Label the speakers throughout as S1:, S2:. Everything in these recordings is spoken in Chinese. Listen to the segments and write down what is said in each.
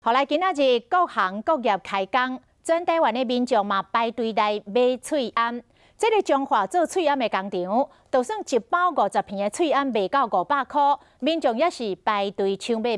S1: 后来今仔日各行各业开工，全台湾的民众嘛排队来买脆秧。这个中华做脆秧的工厂，就算一包50片的脆秧卖到500块，民众也是排队抢买。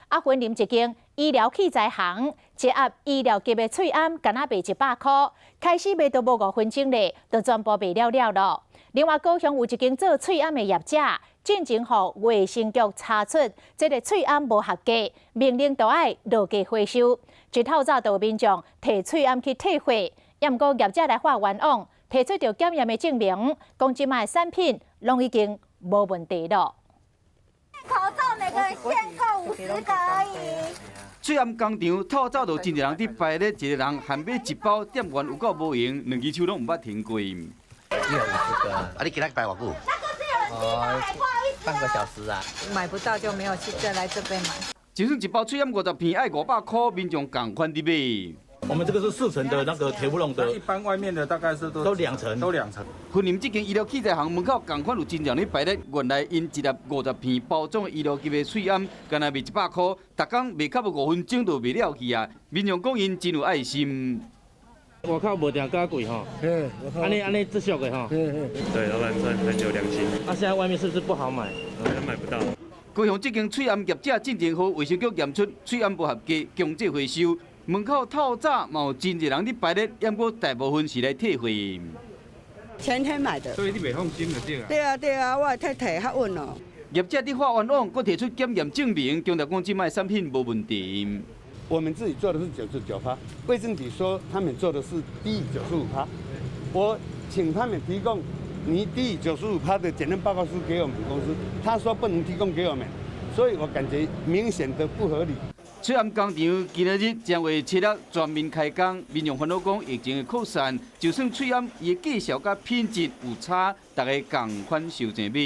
S1: 啊，分林一间医疗器材行，一盒医疗级的脆秧，敢若卖100块，开始卖到无5分钟咧，就全部卖了咯。另外，高雄有一间做脆秧的业者，进前互卫生局查出这个脆秧无合格，命令都要落价回收。一透早就有民众摕脆秧去退货，也毋过业者来发冤枉，提出着检验的证明，讲即卖产品拢已经无问题了。
S2: 口罩每个人限购50个而已。
S3: 脆秧工厂透早就真侪人伫排咧，一个人限买1包，店员有够无闲，两支手拢毋捌停过。
S4: 只有50个。啊，你今仔排偌久？半个小时啊。
S5: 买不到就没有再来这边买。
S3: 就算一包脆秧50片要500块，民众共款伫买。
S6: 我们这个是4层的那个铁不拢的，
S7: 一般外面的大概是都
S6: 2层，
S7: 都2层。
S3: 云林这间医疗器材行门口共款有真侪人排咧，原来因一盒50片包装的医疗级的脆秧，干那卖100块，逐工卖到5分钟就卖了去啊！民众讲因真有爱心。
S6: 外口无定加贵吼，安尼自俗的吼，
S8: 对，老板算很有良心。
S6: 啊，现在外面是不是不好买？
S8: 买不到。
S3: 高雄这间脆秧业者进前互卫生局验出脆秧无合格，强制回收。门口透早嘛有真侪人伫排咧，也过大部分是来退货。
S9: 前天买的。
S7: 所以你袂放心就对
S9: 啊。对啊，我的太太较稳哦。
S3: 业者伫发冤枉，佫提出检验证明，强调讲即卖产品无问题。
S10: 我们自己做的是99%，卫生局说他们做的是低于95%。我请他们提供你低于95%的检验报告书给我们公司，他说不能提供给我们，所以我感觉明显的不合理。
S3: 脆秧工厂今日将为7日全面开工，民众烦恼讲疫情的扩散，就算脆秧伊的计数甲品质有差，大家共款受钱买。